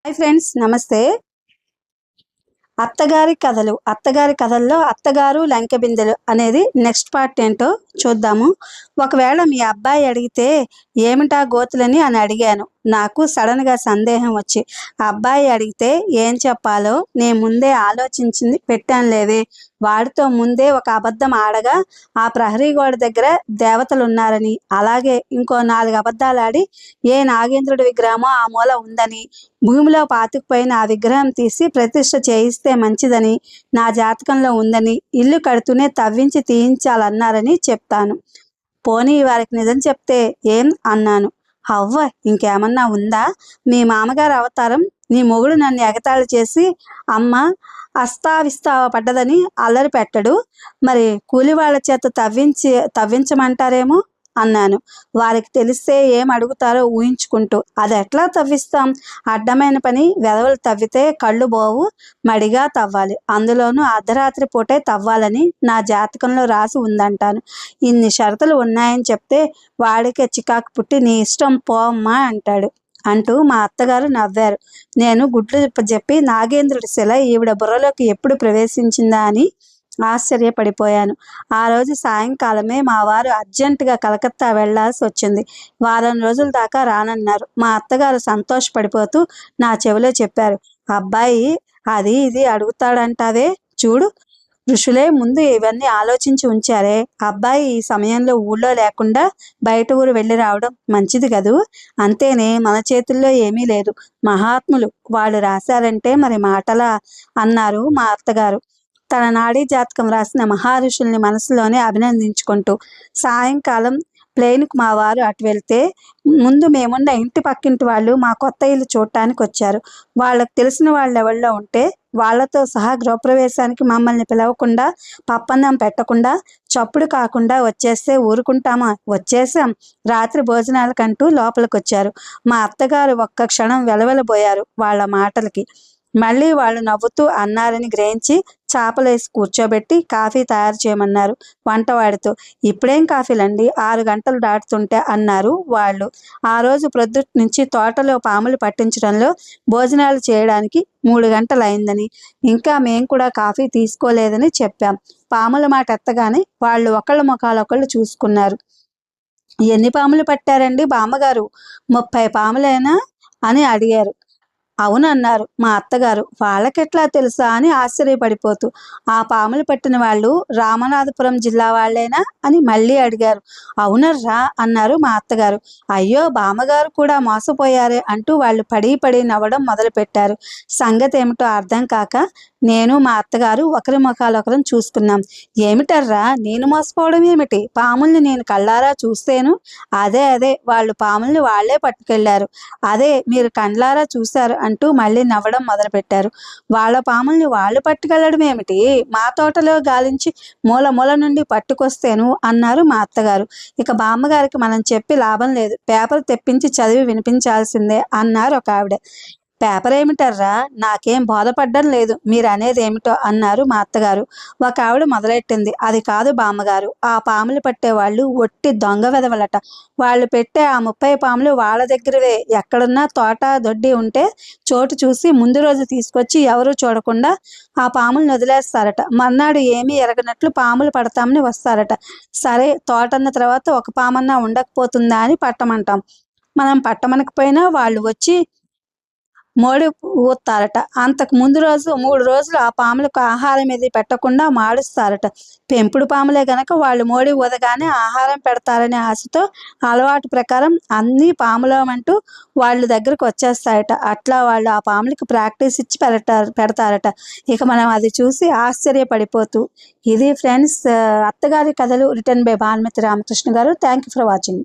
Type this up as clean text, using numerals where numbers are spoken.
Hi friends, నమస్తే. అత్తగారి కథల్లో అత్తగారు లంకె బిందెలు అనేది నెక్స్ట్ పార్ట్ ఏంటో చూద్దాము. ఒకవేళ మీ అబ్బాయి అడిగితే ఏమిటా గోతులని అని అడిగాను. నాకు సడన్గా సందేహం వచ్చి అబ్బాయి అడిగితే ఏం చెప్పాలో నేను ముందే ఆలోచించింది పెట్టాను లేవే. వాడితో ముందే ఒక అబద్ధం ఆడగా ఆ ప్రహరీ గోడ దగ్గర దేవతలు ఉన్నారని, అలాగే ఇంకో 4 అబద్ధాలు ఆడి ఏ నాగేంద్రుడి విగ్రహమో ఆ మూల ఉందని, భూమిలో పాతుకుపోయిన ఆ విగ్రహం తీసి ప్రతిష్ఠ చేయిస్తే మంచిదని, నా జాతకంలో ఉందని, ఇల్లు కడుతూనే తవ్వించి తీయించాలన్నారని చెప్తాను. పోనీ వారికి నిజం చెప్తే ఏం అన్నాను. అవ్వ, ఇంకేమన్నా ఉందా? మీ మామగారు అవతారం, నీ మొగుడు నన్ను ఎగతాళి చేసి అమ్మ అస్తావిస్తావ పడ్డదని అల్లరి పెట్టడు, మరి కూలి వాళ్ళ చేత తవ్వించమంటారేమో అన్నాను. వారికి తెలిస్తే ఏం అడుగుతారో ఊహించుకుంటూ. అది ఎట్లా తవ్విస్తాం? అడ్డమైన పని వెధవలు తవ్వితే కళ్ళు పోవు, మడిగా తవ్వాలి, అందులోనూ అర్ధరాత్రి పూటే తవ్వాలని నా జాతకంలో రాసి ఉందంటాను. ఇన్ని షరతులు ఉన్నాయని చెప్తే వాడికే చికాకు పుట్టి నీ ఇష్టం పో అమ్మా అంటాడు అంటూ మా అత్తగారు నవ్వారు. నేను గుడ్లు చెప్పి నాగేంద్రుడి శిల ఈవిడ బుర్రలోకి ఎప్పుడు ప్రవేశించిందా అని ఆశ్చర్యపడిపోయాను. ఆ రోజు సాయంకాలమే మా వారు అర్జెంటుగా కలకత్తా వెళ్లాల్సి వచ్చింది. వారం రోజుల దాకా రానన్నారు. మా అత్తగారు సంతోషపడిపోతూ నా చెవిలో చెప్పారు, అబ్బాయి అది ఇది అడుగుతాడంటావే చూడు, ఋషులే ముందు ఇవన్నీ ఆలోచించి ఉంచారే. అబ్బాయి ఈ సమయంలో ఊళ్ళో లేకుండా బయట ఊరు వెళ్ళి రావడం మంచిది కదూ. అంతేనే, మన చేతుల్లో ఏమీ లేదు. మహాత్ములు వాళ్ళు రాశారంటే మరి మాటలా అన్నారు మా అత్తగారు. తన నాడీ జాతకం రాసిన మహర్షుల్ని మనసులోనే అభినందించుకుంటూ. సాయంకాలం ప్లేన్కు మా వారు అటు వెళ్తే ముందు మేమున్న ఇంటి పక్కింటి వాళ్ళు మా కొత్త ఇల్లు చూడటానికి వచ్చారు. వాళ్ళకు తెలిసిన వాళ్ళు ఎవరిలో ఉంటే వాళ్లతో సహా గృహప్రవేశానికి మమ్మల్ని పిలవకుండా, పప్పన్నం పెట్టకుండా, చప్పుడు కాకుండా వచ్చేస్తే ఊరుకుంటామా? వచ్చేసాం. రాత్రి భోజనాలకంటూ లోపలికొచ్చారు. మా అత్తగారు ఒక్క క్షణం వెలవెలబోయారు వాళ్ళ మాటలకి. మళ్ళీ వాళ్ళు నవ్వుతూ అన్నారని గ్రహించి చాపలేసి కూర్చోబెట్టి కాఫీ తయారు చేయమన్నారు వంటవాడితో. ఇప్పుడేం కాఫీలండి, 6 గంటలు దాటుతుంటే అన్నారు వాళ్ళు. ఆ రోజు ప్రొద్దుటి నుంచి తోటలో పాములు పట్టించడంలో భోజనాలు చేయడానికి 3 గంటలైందని, ఇంకా మేం కూడా కాఫీ తీసుకోలేదని చెప్పాం. పాముల మాట ఎత్తగానే వాళ్ళు ఒకళ్ళ ముఖాలొకళ్ళు చూసుకున్నారు. ఎన్ని పాములు పట్టారండి బామ్మగారు? 30 పాములేనా అని అడిగారు. అవునన్నారు మా అత్తగారు. వాళ్ళకెట్లా తెలుసా అని ఆశ్చర్యపడిపోతూ. ఆ పాములు పట్టిన వాళ్ళు రామనాథపురం జిల్లా వాళ్ళేనా అని మళ్ళీ అడిగారు. అవునర్రా అన్నారు మా అత్తగారు. అయ్యో, బామ్మగారు కూడా మోసపోయారే అంటూ వాళ్ళు పడి పడి నవ్వడం మొదలుపెట్టారు. సంగతి ఏమిటో అర్థం కాక నేను మా అత్తగారు ఒకరి ముఖాలొకరం చూసుకున్నాం. ఏమిటర్రా, నేను మోసపోవడం ఏమిటి? పాముల్ని నేను కళ్ళారా చూస్తేను. అదే వాళ్ళు పాముల్ని వాళ్లే పట్టుకెళ్లారు. అదే మీరు కండ్లారా చూశారు అంటూ మళ్ళీ నవ్వడం మొదలుపెట్టారు. వాళ్ళ పాముల్ని వాళ్ళు పట్టుకెళ్లడం ఏమిటి? మా తోటలో గాలించి మూల మూల నుండి పట్టుకొస్తేను అన్నారు మా అత్తగారు. ఇక బామ్మగారికి మనం చెప్పి లాభం లేదు, పేపర్ తెప్పించి చదివి వినిపించాల్సిందే అన్నారు ఒక ఆవిడ. పేపర్ ఏమిటర్రా, నాకేం బోధపడ్డం లేదు, మీరు అనేది ఏమిటో అన్నారు మా అత్తగారు. ఒక ఆవిడ మొదలెట్టింది, అది కాదు బామ్మగారు, ఆ పాములు పట్టేవాళ్ళు ఒట్టి దొంగ వెదవలట. వాళ్ళు పెట్టే ఆ 30 పాములు వాళ్ళ దగ్గరవే. ఎక్కడున్నా తోట దొడ్డి ఉంటే చోటు చూసి ముందు రోజు తీసుకొచ్చి ఎవరూ చూడకుండా ఆ పాములను వదిలేస్తారట. మర్నాడు ఏమీ ఎరగనట్లు పాములు పడతామని వస్తారట. సరే, తోటన్న తర్వాత ఒక పామన్నా ఉండకపోతుందా అని పట్టమంటాం. మనం పట్టమనకపోయినా వాళ్ళు వచ్చి మోడి ఊతారట. అంతకు ముందు రోజు 3 రోజులు ఆ పాములకు ఆహారం ఏది పెట్టకుండా మాడుస్తారట. పెంపుడు పాములే గనక వాళ్ళు మోడి ఊదగానే ఆహారం పెడతారనే ఆశతో అలవాటు ప్రకారం అన్నీ పాములమంటూ వాళ్ళ దగ్గరకు వచ్చేస్తాయట. అట్లా వాళ్ళు ఆ పాములకి ప్రాక్టీస్ ఇచ్చి పెడతారట. ఇక మనం అది చూసి ఆశ్చర్యపడిపోతూ. ఇది ఫ్రెండ్స్, అత్తగారి కథలు రిటర్న్ బై భానుమతి రామకృష్ణ గారు. Thank you for watching.